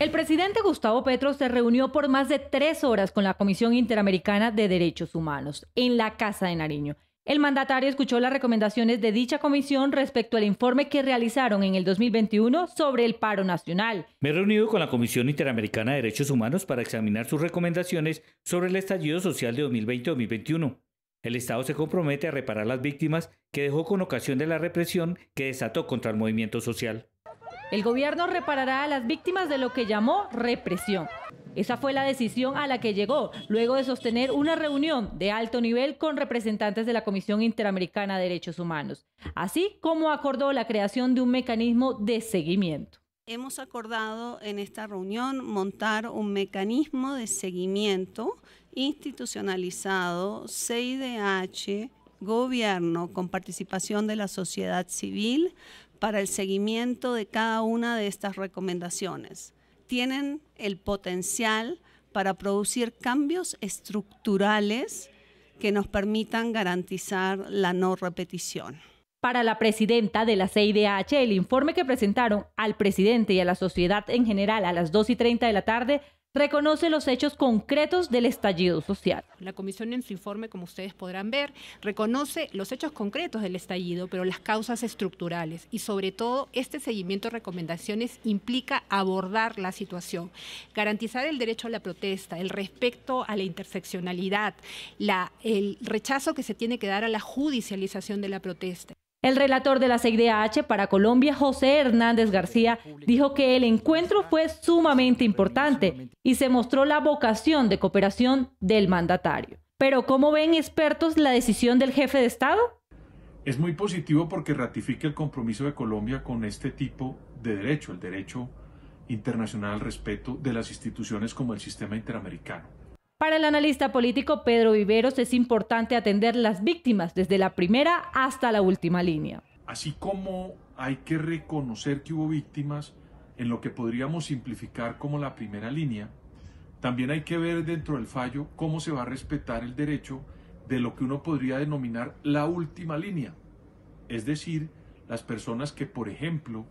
El presidente Gustavo Petro se reunió por más de 3 horas con la Comisión Interamericana de Derechos Humanos en la Casa de Nariño. El mandatario escuchó las recomendaciones de dicha comisión respecto al informe que realizaron en el 2021 sobre el paro nacional. Me he reunido con la Comisión Interamericana de Derechos Humanos para examinar sus recomendaciones sobre el estallido social de 2020-2021. El Estado se compromete a reparar las víctimas que dejó con ocasión de la represión que desató contra el movimiento social. El gobierno reparará a las víctimas de lo que llamó represión. Esa fue la decisión a la que llegó luego de sostener una reunión de alto nivel con representantes de la Comisión Interamericana de Derechos Humanos, así como acordó la creación de un mecanismo de seguimiento. Hemos acordado en esta reunión montar un mecanismo de seguimiento institucionalizado, CIDH, gobierno, con participación de la sociedad civil, para el seguimiento de cada una de estas recomendaciones. Tienen el potencial para producir cambios estructurales que nos permitan garantizar la no repetición. Para la presidenta de la CIDH, el informe que presentaron al presidente y a la sociedad en general a las 2:30 de la tarde reconoce los hechos concretos del estallido social. La comisión en su informe, como ustedes podrán ver, reconoce los hechos concretos del estallido, pero las causas estructurales y sobre todo este seguimiento de recomendaciones implica abordar la situación, garantizar el derecho a la protesta, el respeto a la interseccionalidad, el rechazo que se tiene que dar a la judicialización de la protesta. El relator de la CIDH para Colombia, José Hernández García, dijo que el encuentro fue sumamente importante y se mostró la vocación de cooperación del mandatario. Pero ¿cómo ven expertos la decisión del jefe de Estado? Es muy positivo porque ratifica el compromiso de Colombia con este tipo de derecho, el derecho internacional al respeto de las instituciones como el sistema interamericano. Para el analista político Pedro Viveros es importante atender las víctimas desde la primera hasta la última línea. Así como hay que reconocer que hubo víctimas en lo que podríamos simplificar como la primera línea, también hay que ver dentro del fallo cómo se va a respetar el derecho de lo que uno podría denominar la última línea. Es decir, las personas que, por ejemplo,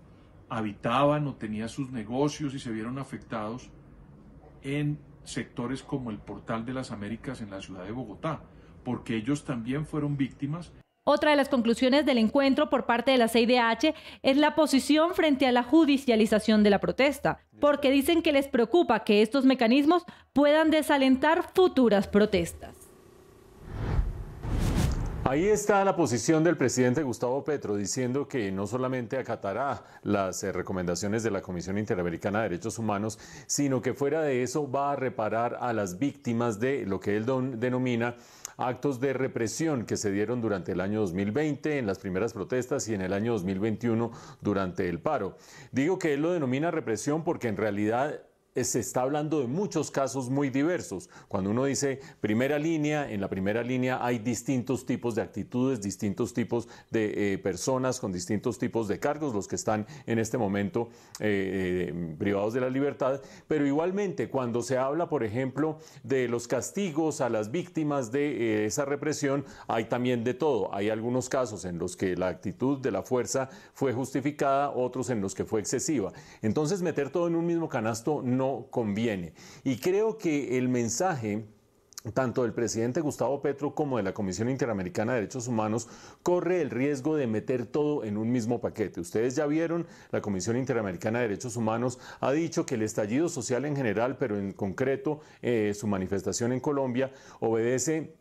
habitaban o tenían sus negocios y se vieron afectados en sectores como el Portal de las Américas en la ciudad de Bogotá, porque ellos también fueron víctimas. Otra de las conclusiones del encuentro por parte de la CIDH es la posición frente a la judicialización de la protesta, porque dicen que les preocupa que estos mecanismos puedan desalentar futuras protestas. Ahí está la posición del presidente Gustavo Petro, diciendo que no solamente acatará las recomendaciones de la Comisión Interamericana de Derechos Humanos, sino que fuera de eso va a reparar a las víctimas de lo que él denomina actos de represión que se dieron durante el año 2020 en las primeras protestas y en el año 2021 durante el paro. Digo que él lo denomina represión porque en realidad se está hablando de muchos casos muy diversos. Cuando uno dice primera línea, en la primera línea hay distintos tipos de actitudes, distintos tipos de personas con distintos tipos de cargos, los que están en este momento privados de la libertad, pero igualmente cuando se habla, por ejemplo, de los castigos a las víctimas de esa represión, hay también de todo. Hay algunos casos en los que la actitud de la fuerza fue justificada, otros en los que fue excesiva. Entonces, meter todo en un mismo canasto no conviene. Y creo que el mensaje tanto del presidente Gustavo Petro como de la Comisión Interamericana de Derechos Humanos corre el riesgo de meter todo en un mismo paquete. Ustedes ya vieron, la Comisión Interamericana de Derechos Humanos ha dicho que el estallido social en general, pero en concreto su manifestación en Colombia, obedece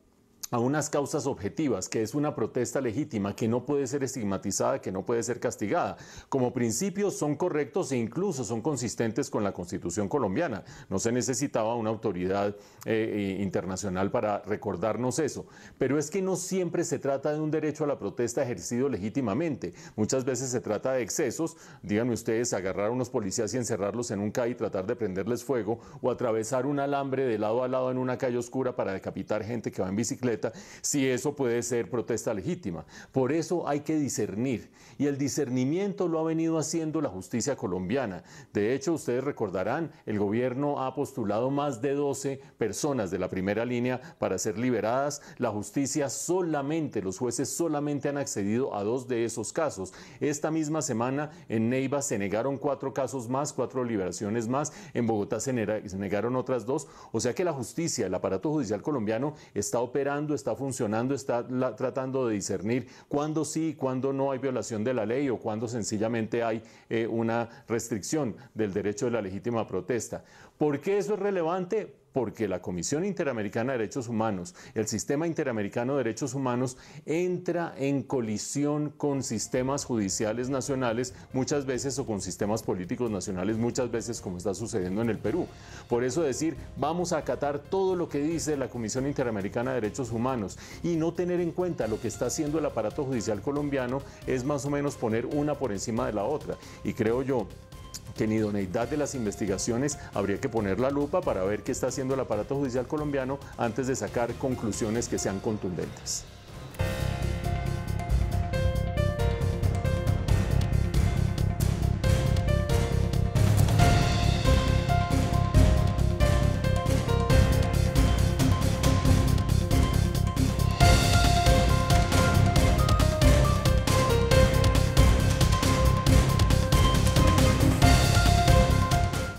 a unas causas objetivas, que es una protesta legítima, que no puede ser estigmatizada, que no puede ser castigada. Como principios son correctos e incluso son consistentes con la Constitución colombiana. No se necesitaba una autoridad internacional para recordarnos eso. Pero es que no siempre se trata de un derecho a la protesta ejercido legítimamente. Muchas veces se trata de excesos. Díganme ustedes, agarrar a unos policías y encerrarlos en un CAI y tratar de prenderles fuego, o atravesar un alambre de lado a lado en una calle oscura para decapitar gente que va en bicicleta, Z, si eso puede ser protesta legítima. Por eso hay que discernir, y el discernimiento lo ha venido haciendo la justicia colombiana. De hecho, ustedes recordarán, el gobierno ha postulado más de 12 personas de la primera línea para ser liberadas. La justicia solamente, los jueces solamente han accedido a 2 de esos casos. Esta misma semana en Neiva se negaron 4 casos más, 4 liberaciones más. En Bogotá se negaron otras 2. O sea que la justicia, el aparato judicial colombiano está operando, está funcionando, está tratando de discernir cuándo sí y cuándo no hay violación de la ley o cuándo sencillamente hay una restricción del derecho de la legítima protesta. ¿Por qué eso es relevante? Porque la Comisión Interamericana de Derechos Humanos, el Sistema Interamericano de Derechos Humanos, entra en colisión con sistemas judiciales nacionales muchas veces o con sistemas políticos nacionales muchas veces, como está sucediendo en el Perú. Por eso decir, vamos a acatar todo lo que dice la Comisión Interamericana de Derechos Humanos y no tener en cuenta lo que está haciendo el aparato judicial colombiano es más o menos poner una por encima de la otra. Y creo yo que en idoneidad de las investigaciones habría que poner la lupa para ver qué está haciendo el aparato judicial colombiano antes de sacar conclusiones que sean contundentes.